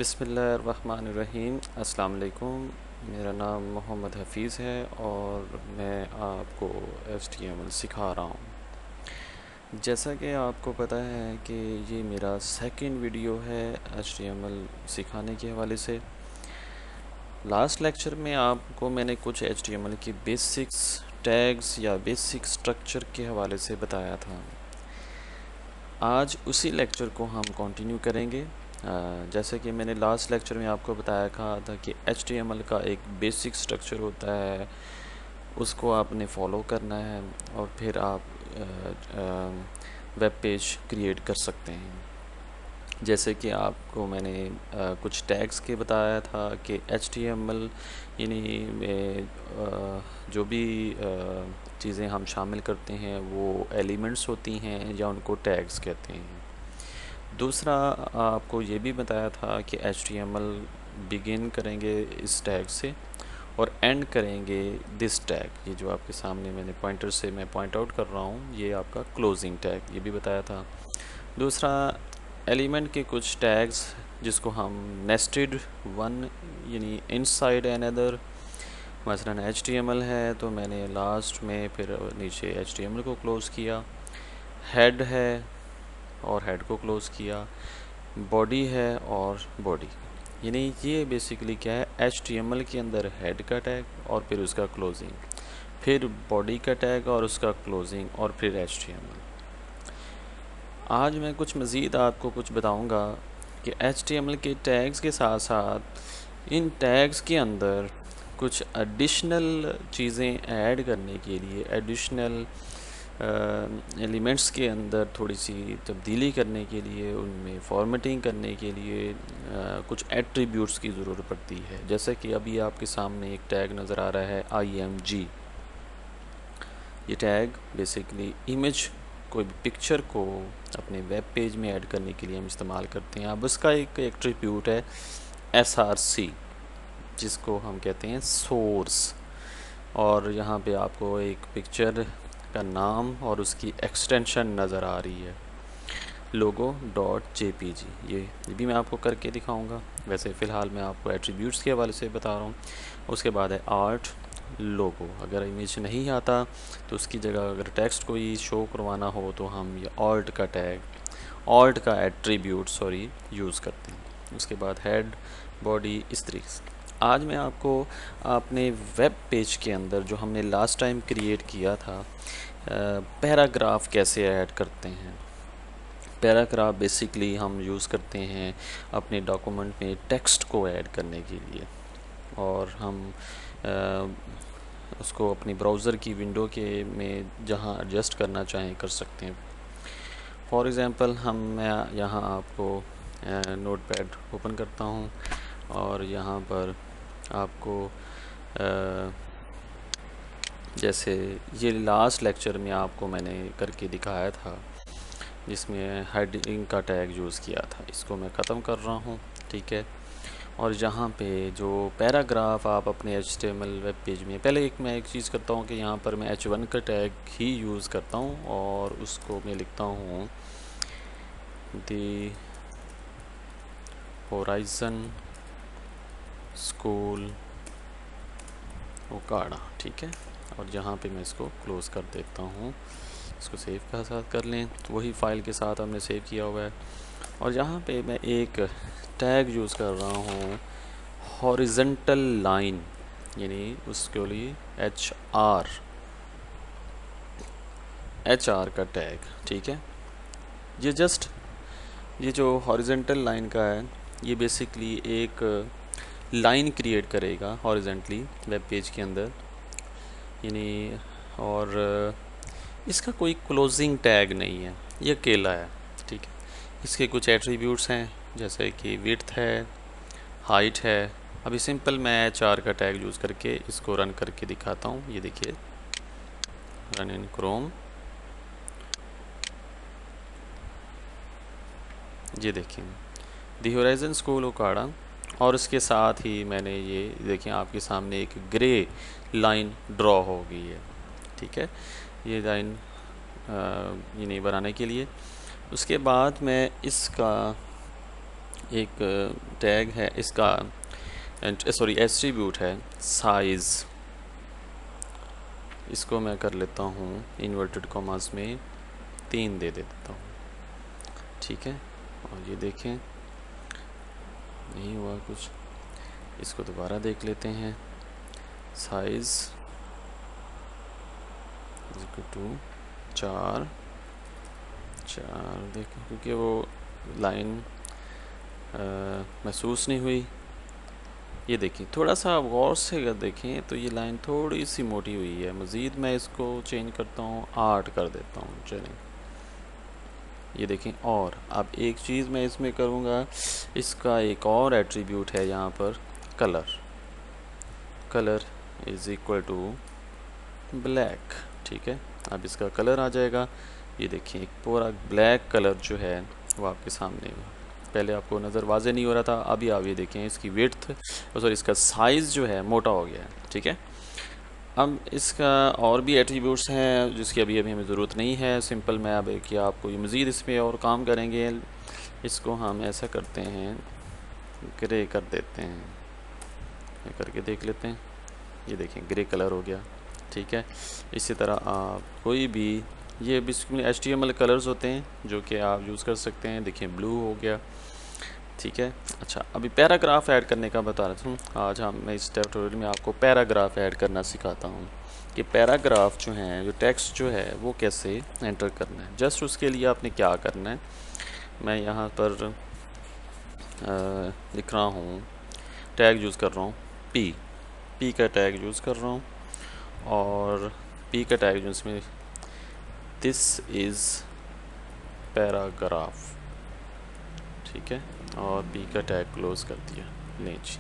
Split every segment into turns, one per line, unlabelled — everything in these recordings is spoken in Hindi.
बिस्मिल्लाहिर्रहमानिर्रहीम। अस्सलाम वालेकुम। मेरा नाम मोहम्मद हफ़ीज़ है और मैं आपको HTML सिखा रहा हूँ। जैसा कि आपको पता है कि ये मेरा सेकंड वीडियो है HTML सिखाने के हवाले से। लास्ट लेक्चर में आपको मैंने कुछ HTML की बेसिक्स, टैग्स या बेसिक स्ट्रक्चर के हवाले से बताया था। आज उसी लेक्चर को हम कंटिन्यू करेंगे। जैसे कि मैंने लास्ट लेक्चर में आपको बताया था कि HTML का एक बेसिक स्ट्रक्चर होता है, उसको आपने फॉलो करना है और फिर आप वेब पेज क्रिएट कर सकते हैं। जैसे कि आपको मैंने कुछ टैग्स के बताया था कि HTML यानी जो भी चीज़ें हम शामिल करते हैं वो एलिमेंट्स होती हैं या उनको टैग्स कहते हैं। दूसरा आपको ये भी बताया था कि HTML बिगिन करेंगे इस टैग से और एंड करेंगे दिस टैग। ये जो आपके सामने मैंने पॉइंटर से मैं पॉइंट आउट कर रहा हूँ, ये आपका क्लोजिंग टैग, ये भी बताया था। दूसरा एलिमेंट के कुछ टैग्स जिसको हम नेस्टेड वन यानी इनसाइड अनदर, मसलन HTML है तो मैंने लास्ट में फिर नीचे HTML को क्लोज़ किया। हेड है और हेड को क्लोज़ किया। बॉडी है और बॉडी, यानी ये बेसिकली क्या है, HTML के अंदर हेड का टैग और फिर उसका क्लोजिंग, फिर बॉडी का टैग और उसका क्लोजिंग और फिर HTML। आज मैं कुछ मज़ीद आपको कुछ बताऊंगा कि HTML के टैग्स के साथ साथ इन टैग्स के अंदर कुछ एडिशनल चीज़ें ऐड करने के लिए, एडिशनल एलिमेंट्स के अंदर थोड़ी सी तब्दीली करने के लिए, उनमें फॉर्मेटिंग करने के लिए कुछ एट्रीब्यूट्स की ज़रूरत पड़ती है। जैसे कि अभी आपके सामने एक टैग नज़र आ रहा है IMG। ये टैग बेसिकली इमेज, कोई भी पिक्चर को अपने वेब पेज में ऐड करने के लिए हम इस्तेमाल करते हैं। अब उसका एक एट्रीब्यूट है SRC, जिसको हम कहते हैं सोर्स। और यहाँ पे आपको एक पिक्चर का नाम और उसकी एक्सटेंशन नज़र आ रही है, logo.jpg। ये भी मैं आपको करके दिखाऊंगा। वैसे फ़िलहाल मैं आपको एट्रीब्यूट्स के हवाले से बता रहा हूँ। उसके बाद है आर्ट लोगो। अगर इमेज नहीं आता तो उसकी जगह अगर टेक्स्ट कोई शो करवाना हो तो हम ये ऑल्ट का टैग, ऑल्ट का एट्रीब्यूट यूज़ करते हैं। उसके बाद हेड, बॉडी, इस तरीके से। आज मैं आपको अपने वेब पेज के अंदर जो हमने लास्ट टाइम क्रिएट किया था, पैराग्राफ कैसे ऐड करते हैं। पैराग्राफ बेसिकली हम यूज़ करते हैं अपने डॉक्यूमेंट में टेक्स्ट को ऐड करने के लिए, और हम उसको अपनी ब्राउज़र की विंडो के में जहाँ एडजस्ट करना चाहें कर सकते हैं। फॉर एग्ज़ाम्पल मैं यहाँ आपको नोटपैड ओपन करता हूँ और यहाँ पर आपको जैसे ये लास्ट लेक्चर में आपको मैंने करके दिखाया था जिसमें हेडिंग का टैग यूज़ किया था, इसको मैं ख़त्म कर रहा हूँ, ठीक है। और यहाँ पे जो पैराग्राफ आप अपने HTML वेब पेज में, पहले मैं एक चीज़ करता हूँ कि यहाँ पर मैं H1 का टैग ही यूज़ करता हूँ और उसको मैं लिखता हूँ दी होराइज़न स्कूल ओकाड़ा, ठीक है। और यहाँ पे मैं इसको क्लोज़ कर देता हूँ। इसको सेव का साथ कर लें, वही फाइल के साथ हमने सेव किया हुआ है। और यहाँ पे मैं एक टैग यूज़ कर रहा हूँ हॉरिजेंटल लाइन, यानी उसके लिए HR का टैग, ठीक है। ये जो हॉरिजेंटल लाइन का है, ये बेसिकली एक लाइन क्रिएट करेगा हॉरिजेंटली वेब पेज के अंदर, यानी, और इसका कोई क्लोजिंग टैग नहीं है, ये अकेला है, ठीक है। इसके कुछ एट्रीब्यूट्स हैं जैसे कि विड्थ है, हाइट है। अभी सिंपल मैं HR का टैग यूज़ करके इसको रन करके दिखाता हूँ। ये देखिए, रन इन क्रोम, ये देखिए दी होराइज़न स्कूल ओकाड़ा, और इसके साथ ही मैंने ये देखिए आपके सामने एक ग्रे लाइन ड्रॉ हो गई है, ठीक है। ये लाइन ये नहीं बनाने के लिए, उसके बाद मैं इसका एक टैग है इसका, सॉरी एट्रीब्यूट है साइज़। इसको मैं कर लेता हूँ इन्वर्टेड कॉमास में 3 दे देता हूँ, ठीक है। और ये देखें नहीं हुआ कुछ, इसको दोबारा देख लेते हैं। साइज़ टू 4 देखें, क्योंकि वो लाइन महसूस नहीं हुई। ये देखिए थोड़ा सा गौर से अगर देखें तो ये लाइन थोड़ी सी मोटी हुई है। मज़ीद मैं इसको चेंज करता हूँ, 8 कर देता हूँ, चलें। ये देखें। और अब एक चीज़ मैं इसमें करूँगा, इसका एक और एट्रीब्यूट है यहाँ पर, colour. Colour is equal to black, ठीक है। अब इसका कलर आ जाएगा। ये देखिए एक पूरा ब्लैक कलर जो है वो आपके सामने, पहले आपको नज़र वाज़े नहीं हो रहा था, अभी आप ये देखें इसकी विड्थ, सॉरी इसका साइज़ जो है मोटा हो गया है, ठीक है। अब इसका और भी एट्रीब्यूट्स हैं जिसकी अभी हमें ज़रूरत नहीं है। सिंपल मैं अब कि आपको ये मज़ीद इसमें और काम करेंगे। इसको हम ऐसा करते हैं, ग्रे कर देते हैं, ये करके देख लेते हैं। ये देखें ग्रे कलर हो गया, ठीक है। इसी तरह आप कोई भी, ये बेसिकली HTML कलर्स होते हैं जो कि आप यूज़ कर सकते हैं। देखिए ब्लू हो गया, ठीक है। अच्छा, अभी पैराग्राफ ऐड करने का बता रहा हूँ। आज मैं इस ट्यूटोरियल में आपको पैराग्राफ ऐड करना सिखाता हूँ कि पैराग्राफ जो हैं, जो टेक्स्ट जो है वो कैसे एंटर करना है। जस्ट उसके लिए आपने क्या करना है, मैं यहाँ पर लिख रहा हूँ, टैग यूज़ कर रहा हूँ पी का टैग यूज़ कर रहा हूँ। और पी का टैग जो इसमें, दिस इज़ पैराग्राफ, ठीक है। और पी का टैग क्लोज कर दिया। नहीं जी,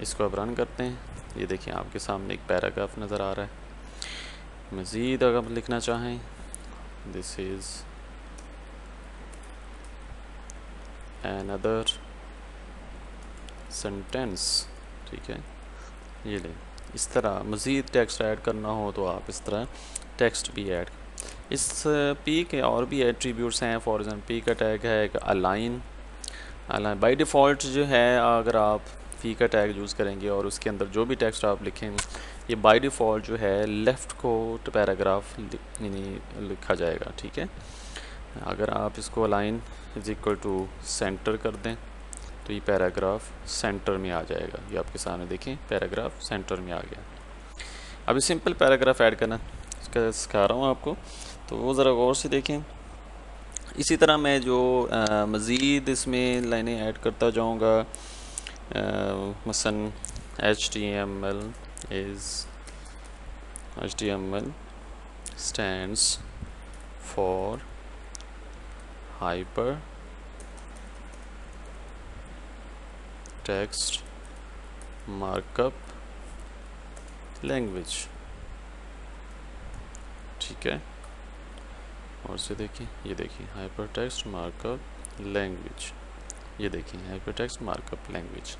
इसको अब रन करते हैं। ये देखिए आपके सामने एक पैराग्राफ नज़र आ रहा है। मज़ीद अगर लिखना चाहें, दिस इज़ another सेंटेंस, ठीक है। ये ले, इस तरह मज़ीद टेक्स्ट ऐड करना हो तो आप इस तरह टेक्स्ट भी ऐड। इस पी के और भी एट्रीब्यूट्स हैं। फॉर एग्जाम्पल पी का टैग है एक अलाइन। बाय डिफ़ॉल्ट जो है, अगर आप पी का टैग यूज़ करेंगे और उसके अंदर जो भी टेक्स्ट आप लिखेंगे, ये बाय डिफ़ॉल्ट जो है लेफ़्ट को पैराग्राफ लिखा जाएगा, ठीक है। अगर आप इसको align is equal to centre कर दें तो ये पैराग्राफ सेंटर में आ जाएगा। ये आपके सामने देखें पैराग्राफ सेंटर में आ गया। अभी सिंपल पैराग्राफ ऐड करना इसका सिखा रहा हूँ आपको, तो वो ज़रा गौर से देखें। इसी तरह मैं जो मज़ीद इसमें लाइनें ऐड करता जाऊँगा, मसलन HTML stands for hyper text markup language, ठीक है। और से देखिए, ये देखिए हाइपर टेक्स्ट मार्कअप लैंग्वेज, ये देखिए हाइपर टेक्स्ट मार्कअप लैंग्वेज।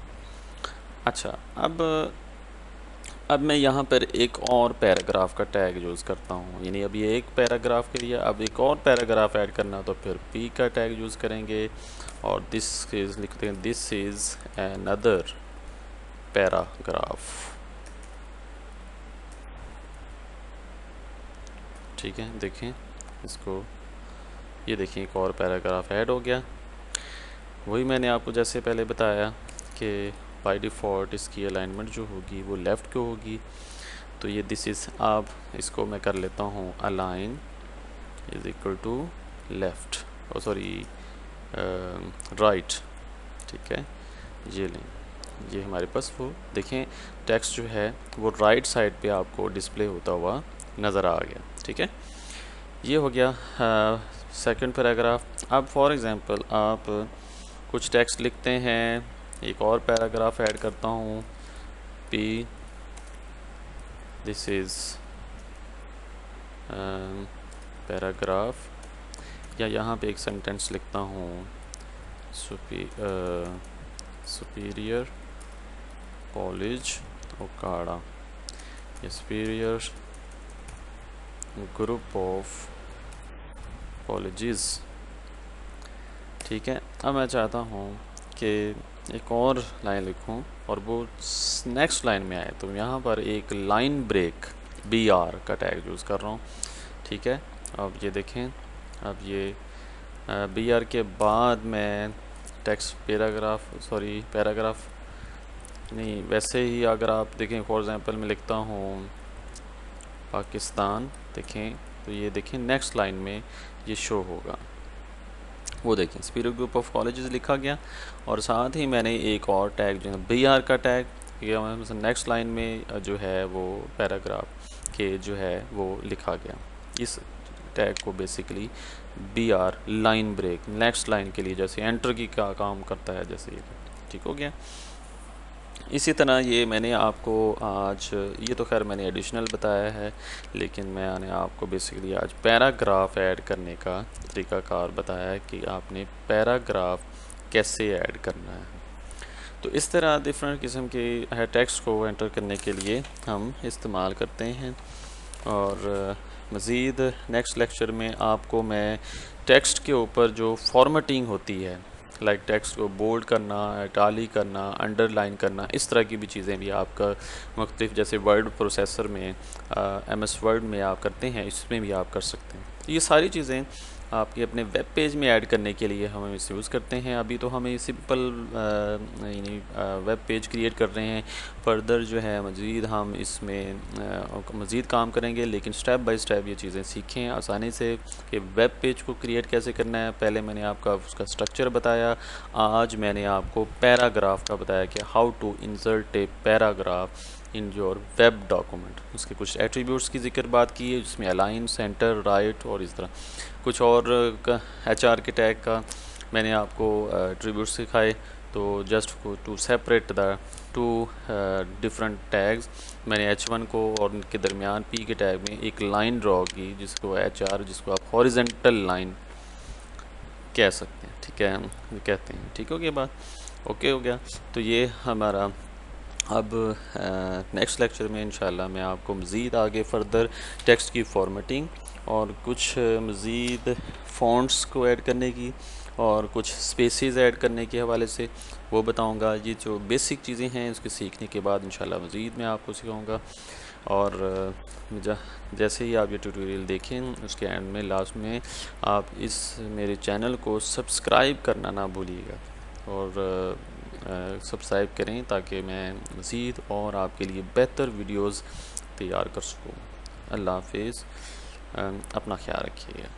अच्छा, अब मैं यहाँ पर एक और पैराग्राफ का टैग यूज़ करता हूँ, यानी अभी एक पैराग्राफ के लिए अब एक और पैराग्राफ ऐड करना, तो फिर पी का टैग यूज़ करेंगे और दिस इज़ लिखते हैं, दिस इज़ अनदर पैराग्राफ, ठीक है। देखें इसको, ये देखिए एक और पैराग्राफ ऐड हो गया। वही मैंने आपको जैसे पहले बताया कि बाय डिफ़ॉल्ट इसकी अलाइनमेंट जो होगी वो लेफ़्ट को होगी। तो ये दिस इज़, आप इसको मैं कर लेता हूँ align is equal to left, और सॉरी राइट, ठीक है। ये लें, ये हमारे पास वो देखें टेक्स्ट जो है वो राइट साइड पे आपको डिस्प्ले होता हुआ नज़र आ गया, ठीक है। ये हो गया सेकंड पैराग्राफ। अब फॉर एग्ज़ाम्पल आप कुछ टेक्स्ट लिखते हैं, एक और पैराग्राफ ऐड करता हूँ, पी दिस इज़ पैराग्राफ, या यहाँ पे एक सेंटेंस लिखता हूँ, superior college Okara, superior group of colleges, ठीक है। अब मैं चाहता हूँ कि एक और लाइन लिखूं और वो नेक्स्ट लाइन में आए, तो यहाँ पर एक लाइन ब्रेक BR का टैग यूज़ कर रहा हूँ। ठीक है, अब ये देखें, अब ये BR के बाद मैं टेक्स्ट पैराग्राफ नहीं, वैसे ही अगर आप देखें, फॉर एग्ज़ाम्पल मैं लिखता हूँ पाकिस्तान, देखें तो ये देखें नेक्स्ट लाइन में ये शो होगा, वो देखें स्पिरिट ग्रुप ऑफ कॉलेजेस लिखा गया, और साथ ही मैंने एक और टैग जो है BR का टैग किया, नेक्स्ट लाइन में जो है वो पैराग्राफ के जो है वो लिखा गया। इस टैग को basically BR line break next line के लिए, जैसे एंटर की का काम करता है, जैसे ये ठीक हो गया। इसी तरह ये मैंने आपको आज, ये तो खैर मैंने एडिशनल बताया है, लेकिन मैंने आपको बेसिकली आज पैराग्राफ ऐड करने का तरीक़ाकार बताया है कि आपने पैराग्राफ कैसे ऐड करना है। तो इस तरह डिफरेंट किस्म के टेक्स्ट को एंटर करने के लिए हम इस्तेमाल करते हैं। और मज़ीद नेक्स्ट लेक्चर में आपको मैं टेक्स्ट के ऊपर जो फॉर्मेटिंग होती है, लाइक टेक्स्ट को बोल्ड करना, इटालिक करना, अंडरलाइन करना, इस तरह की भी चीज़ें भी आपका मुख्तलिफ, जैसे वर्ड प्रोसेसर में MS वर्ड में आप करते हैं, इसमें भी आप कर सकते हैं। ये सारी चीज़ें आपके अपने वेब पेज में ऐड करने के लिए हम इसे यूज़ करते हैं। अभी तो हमें सिंपल यानी वेब पेज क्रिएट कर रहे हैं, फर्दर जो है मज़ीद हम इसमें मज़ीद काम करेंगे, लेकिन स्टेप बाय स्टेप ये चीज़ें सीखें आसानी से कि वेब पेज को क्रिएट कैसे करना है। पहले मैंने आपका उसका स्ट्रक्चर बताया, आज मैंने आपको पैराग्राफ का बताया कि how to insert a paragraph in your web document. उसके कुछ एट्रीब्यूट्स की जिक्र बात की है, जिसमें अलाइन, सेंटर, राइट और इस तरह कुछ और HR के टैग का मैंने आपको एट्रीब्यूट्स सिखाए। तो just to separate the two different tags, मैंने H1 को और उनके दरमियान P के टैग में एक लाइन ड्रॉ की, जिसको HR, जिसको आप हॉरिजेंटल लाइन कह सकते हैं। ठीक है, कहते हैं। ठीक हो गया बात, ओके हो गया। तो ये हमारा अब नेक्स्ट लेक्चर में इंशाल्लाह मैं आपको मज़ीद आगे फ़र्दर टेक्स्ट की फॉर्मेटिंग और कुछ मज़ीद फ़ॉन्ट्स को ऐड करने की और कुछ स्पेसेस ऐड करने के हवाले से वो बताऊंगा। ये जो बेसिक चीज़ें हैं उसके सीखने के बाद इंशाल्लाह मज़ीद मैं आपको सिखाऊंगा। और जैसे ही आप ये ट्यूटोरियल देखें, उसके एंड में लास्ट में आप इस मेरे चैनल को सब्सक्राइब करना ना भूलिएगा, और सब्सक्राइब करें ताकि मैं मज़ीद और आपके लिए बेहतर वीडियोज़ तैयार कर सकूँ। अल्लाह हाफिज़, अपना ख्याल रखिएगा।